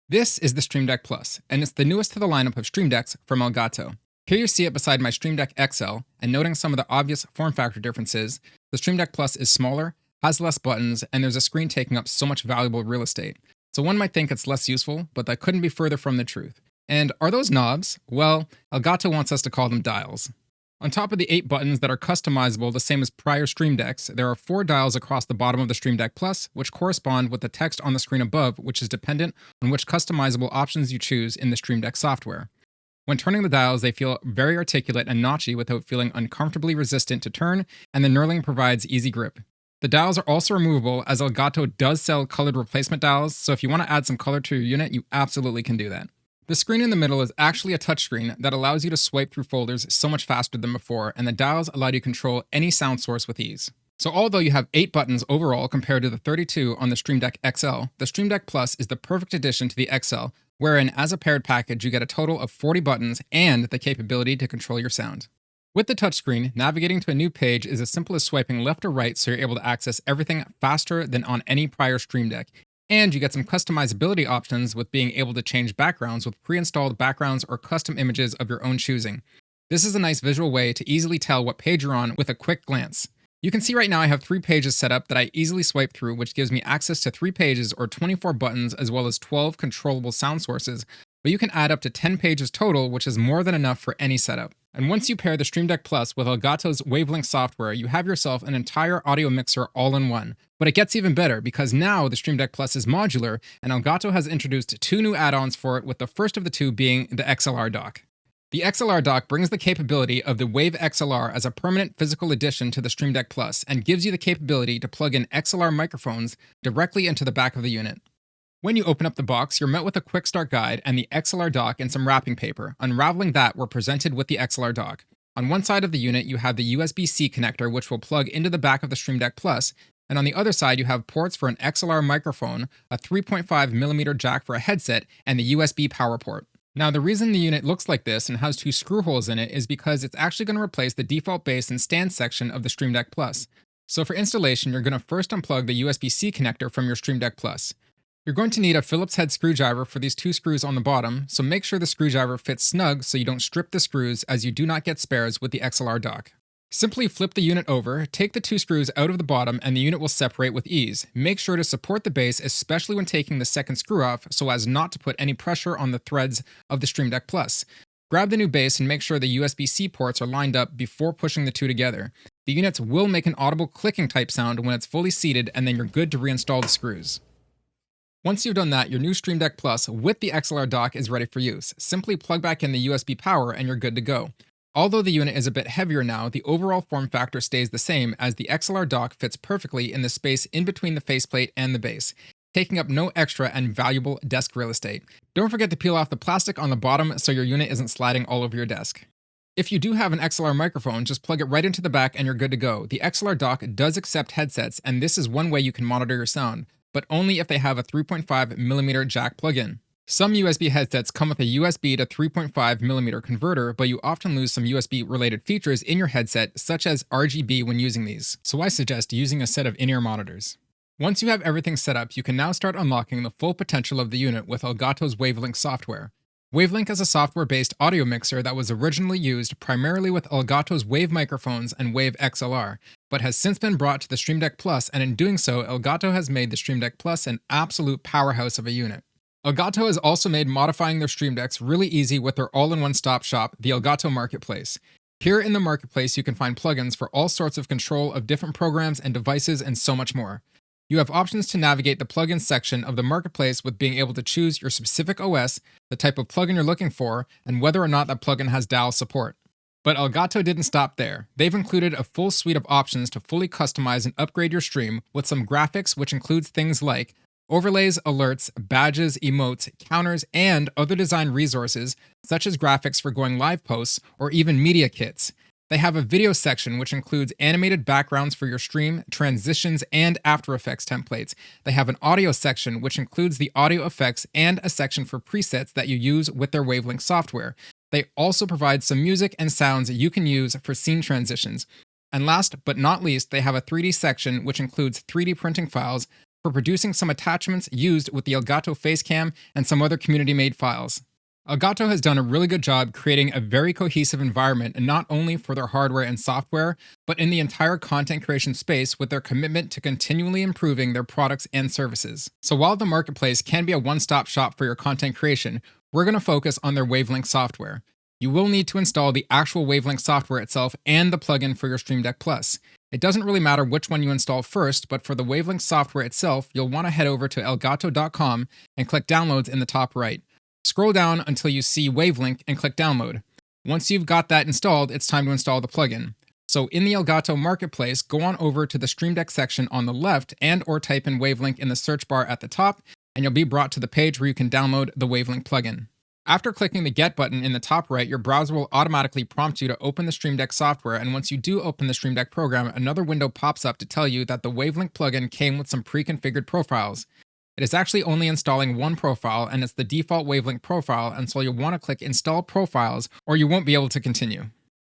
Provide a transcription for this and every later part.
This is the Streamdeck Plus, and it's the newest to the lineup of Stream Decks from Elgato. Here you see it beside my Streamdeck XL, and noting some of the obvious form factor differences, the Streamdeck Plus is smaller, has less buttons, and there's a screen taking up so much valuable real estate. So one might think it's less useful, but that couldn't be further from the truth. And are those knobs? Well, Elgato wants us to call them dials. On top of the 8 buttons that are customizable the same as prior Stream Decks, there are 4 dials across the bottom of the Streamdeck Plus, which correspond with the text on the screen above, which is dependent on which customizable options you choose in the Streamdeck software. When turning the dials, they feel very articulate and notchy without feeling uncomfortably resistant to turn, and the knurling provides easy grip. The dials are also removable, as Elgato does sell colored replacement dials, so if you want to add some color to your unit, you absolutely can do that. The screen in the middle is actually a touchscreen that allows you to swipe through folders so much faster than before, and the dials allow you to control any sound source with ease. So although you have 8 buttons overall compared to the 32 on the Streamdeck XL, the Streamdeck Plus is the perfect addition to the XL, wherein as a paired package you get a total of 40 buttons and the capability to control your sound. With the touchscreen, navigating to a new page is as simple as swiping left or right, so you're able to access everything faster than on any prior Stream Deck. And you get some customizability options with being able to change backgrounds with pre-installed backgrounds or custom images of your own choosing. This is a nice visual way to easily tell what page you're on with a quick glance. You can see right now I have 3 pages set up that I easily swipe through, which gives me access to 3 pages or 24 buttons as well as 12 controllable sound sources, but you can add up to 10 pages total, which is more than enough for any setup. And once you pair the Streamdeck Plus with Elgato's Wavelength software, you have yourself an entire audio mixer all in one. But it gets even better, because now the Streamdeck Plus is modular, and Elgato has introduced 2 new add-ons for it, with the first of the 2 being the XLR dock. The XLR dock brings the capability of the Wave XLR as a permanent physical addition to the Streamdeck Plus, and gives you the capability to plug in XLR microphones directly into the back of the unit. When you open up the box, you're met with a quick start guide and the XLR dock and some wrapping paper. Unraveling that, we're presented with the XLR dock. On one side of the unit, you have the USB-C connector, which will plug into the back of the Streamdeck Plus, and on the other side, you have ports for an XLR microphone, a 3.5mm jack for a headset, and the USB power port. Now, the reason the unit looks like this and has 2 screw holes in it is because it's actually going to replace the default base and stand section of the Streamdeck Plus. So for installation, you're going to first unplug the USB-C connector from your Streamdeck Plus. You're going to need a Phillips head screwdriver for these 2 screws on the bottom, so make sure the screwdriver fits snug so you don't strip the screws, as you do not get spares with the XLR dock. Simply flip the unit over, take the 2 screws out of the bottom, and the unit will separate with ease. Make sure to support the base, especially when taking the second screw off, so as not to put any pressure on the threads of the Streamdeck Plus. Grab the new base and make sure the USB-C ports are lined up before pushing the 2 together. The units will make an audible clicking type sound when it's fully seated, and then you're good to reinstall the screws. Once you've done that, your new Streamdeck Plus with the XLR dock is ready for use. Simply plug back in the USB power and you're good to go. Although the unit is a bit heavier now, the overall form factor stays the same, as the XLR dock fits perfectly in the space in between the faceplate and the base, taking up no extra and valuable desk real estate. Don't forget to peel off the plastic on the bottom so your unit isn't sliding all over your desk. If you do have an XLR microphone, just plug it right into the back and you're good to go. The XLR dock does accept headsets, and this is one way you can monitor your sound, but only if they have a 3.5mm jack plug-in. Some USB headsets come with a USB to 3.5mm converter, but you often lose some USB-related features in your headset, such as RGB when using these, so I suggest using a set of in-ear monitors. Once you have everything set up, you can now start unlocking the full potential of the unit with Elgato's Wavelength software. Wavelength is a software-based audio mixer that was originally used primarily with Elgato's Wave microphones and Wave XLR, but has since been brought to the Streamdeck Plus, and in doing so, Elgato has made the Streamdeck Plus an absolute powerhouse of a unit. Elgato has also made modifying their Stream Decks really easy with their all-in-one stop shop, the Elgato Marketplace. Here in the Marketplace, you can find plugins for all sorts of control of different programs and devices and so much more. You have options to navigate the plugins section of the Marketplace with being able to choose your specific OS, the type of plugin you're looking for, and whether or not that plugin has DAW support. But Elgato didn't stop there. They've included a full suite of options to fully customize and upgrade your stream, with some graphics, which includes things like overlays, alerts, badges, emotes, counters, and other design resources, such as graphics for going live posts or even media kits. They have a video section which includes animated backgrounds for your stream, transitions, and After Effects templates. They have an audio section which includes the audio effects and a section for presets that you use with their Wavelength software. They also provide some music and sounds you can use for scene transitions. And last but not least, they have a 3D section which includes 3D printing files, for producing some attachments used with the Elgato Facecam and some other community-made files. Elgato has done a really good job creating a very cohesive environment, and not only for their hardware and software, but in the entire content creation space with their commitment to continually improving their products and services. So while the marketplace can be a one-stop shop for your content creation, we're going to focus on their Wavelength software. You will need to install the actual Wavelength software itself and the plugin for your Streamdeck Plus. It doesn't really matter which one you install first, but for the Wavelength software itself, you'll want to head over to elgato.com and click Downloads in the top right. Scroll down until you see Wavelength and click Download. Once you've got that installed, it's time to install the plugin. So in the Elgato Marketplace, go on over to the Streamdeck section on the left and/or type in Wavelength in the search bar at the top, and you'll be brought to the page where you can download the Wavelength plugin. After clicking the Get button in the top right, your browser will automatically prompt you to open the Streamdeck software, and once you do open the Streamdeck program, another window pops up to tell you that the Wavelength plugin came with some pre-configured profiles. It is actually only installing one profile, and it's the default Wavelength profile, and so you'll want to click Install Profiles, or you won't be able to continue.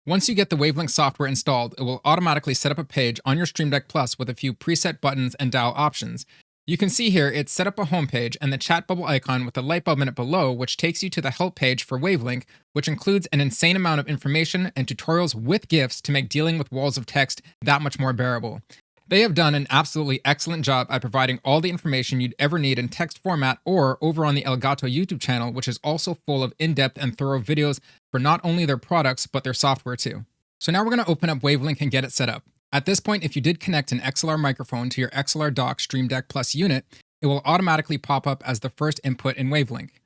Once you get the Wavelength software installed, it will automatically set up a page on your Streamdeck Plus with a few preset buttons and dial options. You can see here it's set up a homepage and the chat bubble icon with a light bulb in it below, which takes you to the help page for Wavelength, which includes an insane amount of information and tutorials with GIFs to make dealing with walls of text that much more bearable. They have done an absolutely excellent job at providing all the information you'd ever need in text format or over on the Elgato YouTube channel, which is also full of in-depth and thorough videos for not only their products, but their software too. So now we're going to open up Wavelength and get it set up. At this point, if you did connect an XLR microphone to your XLR dock Streamdeck Plus unit, it will automatically pop up as the first input in Wavelength.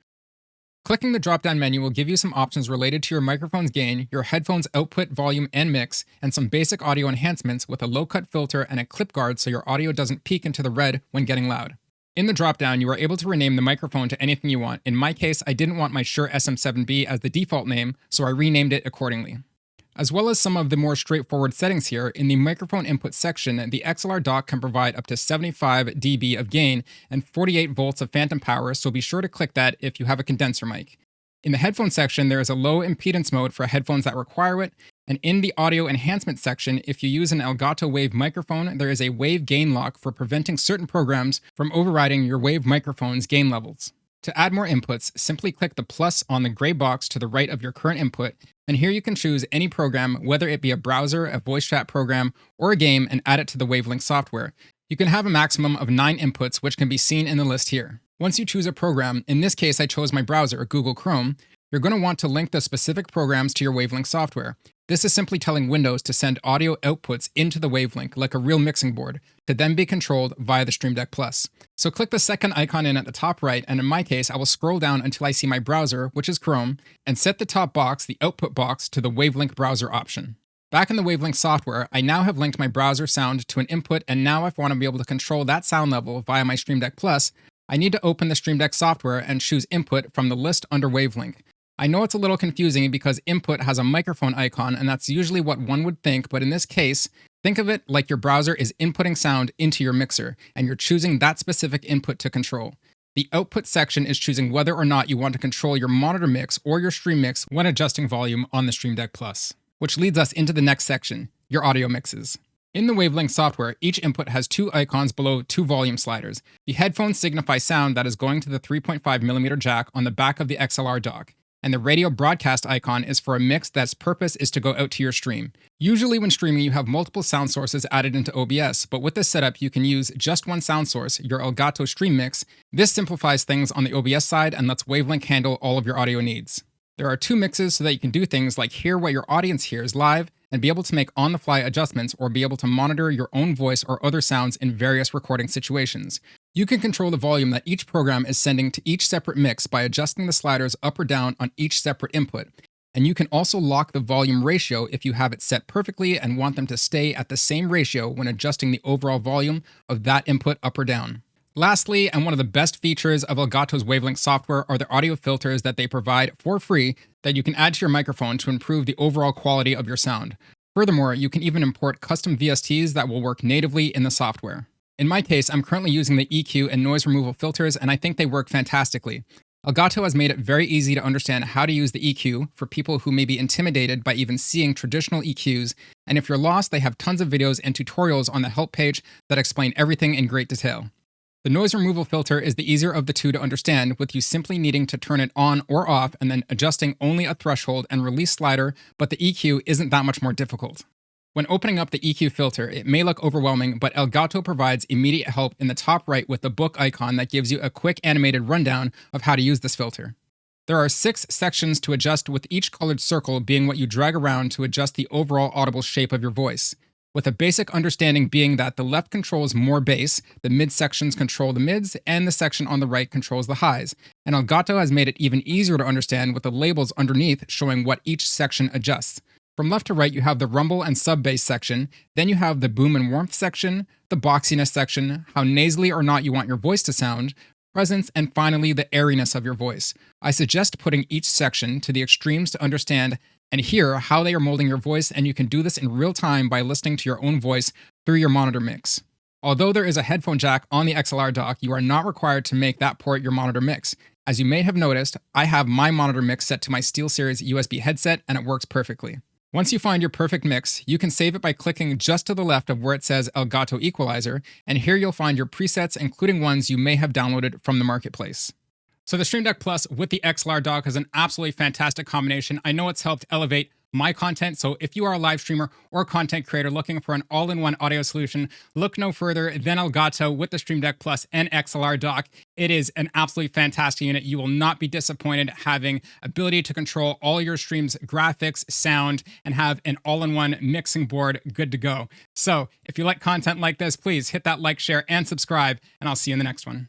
Clicking the drop-down menu will give you some options related to your microphone's gain, your headphone's output, volume, and mix, and some basic audio enhancements with a low-cut filter and a clip guard so your audio doesn't peak into the red when getting loud. In the drop-down, you are able to rename the microphone to anything you want. In my case, I didn't want my Shure SM7B as the default name, so I renamed it accordingly. As well as some of the more straightforward settings here, in the microphone input section, the XLR dock can provide up to 75 dB of gain and 48 volts of phantom power, so be sure to click that if you have a condenser mic. In the headphone section, there is a low impedance mode for headphones that require it, and in the audio enhancement section, if you use an Elgato Wave microphone, there is a Wave gain lock for preventing certain programs from overriding your Wave microphone's gain levels. To add more inputs, simply click the plus on the gray box to the right of your current input, and here you can choose any program, whether it be a browser, a voice chat program, or a game, and add it to the Wavelength software. You can have a maximum of 9 inputs, which can be seen in the list here. Once you choose a program, in this case I chose my browser, Google Chrome, you're going to want to link the specific programs to your Wavelength software. This is simply telling Windows to send audio outputs into the Wavelength like a real mixing board, to then be controlled via the Streamdeck Plus. So click the second icon in at the top right, and in my case, I will scroll down until I see my browser, which is Chrome, and set the top box, the output box, to the Wavelength browser option. Back in the Wavelength software, I now have linked my browser sound to an input, and now if I want to be able to control that sound level via my Streamdeck Plus, I need to open the Streamdeck software and choose Input from the list under Wavelength. I know it's a little confusing because input has a microphone icon, and that's usually what one would think, but in this case, think of it like your browser is inputting sound into your mixer, and you're choosing that specific input to control. The output section is choosing whether or not you want to control your monitor mix or your stream mix when adjusting volume on the Streamdeck Plus. Which leads us into the next section, your audio mixes. In the Wavelength software, each input has 2 icons below 2 volume sliders. The headphones signify sound that is going to the 3.5mm jack on the back of the XLR dock, and the radio broadcast icon is for a mix that's purpose is to go out to your stream. Usually when streaming, you have multiple sound sources added into OBS, but with this setup, you can use just one sound source, your Elgato Stream Mix. This simplifies things on the OBS side and lets Wavelength handle all of your audio needs. There are 2 mixes so that you can do things like hear what your audience hears live and be able to make on-the-fly adjustments or be able to monitor your own voice or other sounds in various recording situations. You can control the volume that each program is sending to each separate mix by adjusting the sliders up or down on each separate input. And you can also lock the volume ratio if you have it set perfectly and want them to stay at the same ratio when adjusting the overall volume of that input up or down. Lastly, and one of the best features of Elgato's Wavelength software are the audio filters that they provide for free that you can add to your microphone to improve the overall quality of your sound. Furthermore, you can even import custom VSTs that will work natively in the software. In my case, I'm currently using the EQ and noise removal filters, and I think they work fantastically. Elgato has made it very easy to understand how to use the EQ for people who may be intimidated by even seeing traditional EQs, and if you're lost, they have tons of videos and tutorials on the help page that explain everything in great detail. The noise removal filter is the easier of the two to understand, with you simply needing to turn it on or off and then adjusting only a threshold and release slider, but the EQ isn't that much more difficult. When opening up the EQ filter, it may look overwhelming, but Elgato provides immediate help in the top right with the book icon that gives you a quick animated rundown of how to use this filter. There are 6 sections to adjust, with each colored circle being what you drag around to adjust the overall audible shape of your voice, with a basic understanding being that the left controls more bass, the mid sections control the mids, and the section on the right controls the highs. And Elgato has made it even easier to understand with the labels underneath showing what each section adjusts. From left to right, you have the rumble and sub-bass section, then you have the boom and warmth section, the boxiness section, how nasally or not you want your voice to sound, presence, and finally the airiness of your voice. I suggest putting each section to the extremes to understand and hear how they are molding your voice, and you can do this in real time by listening to your own voice through your monitor mix. Although there is a headphone jack on the XLR dock, you are not required to make that port your monitor mix. As you may have noticed, I have my monitor mix set to my SteelSeries USB headset, and it works perfectly. Once you find your perfect mix, you can save it by clicking just to the left of where it says Elgato Equalizer, and here you'll find your presets, including ones you may have downloaded from the marketplace. So the Streamdeck Plus with the XLR dock is an absolutely fantastic combination. I know it's helped elevate my content, so if you are a live streamer or content creator looking for an all-in-one audio solution, look no further than Elgato with the Streamdeck Plus and XLR dock. It is an absolutely fantastic unit. You will not be disappointed having ability to control all your streams, graphics, sound, and have an all-in-one mixing board good to go. So if you like content like this, please hit that like, share, and subscribe, and I'll see you in the next one.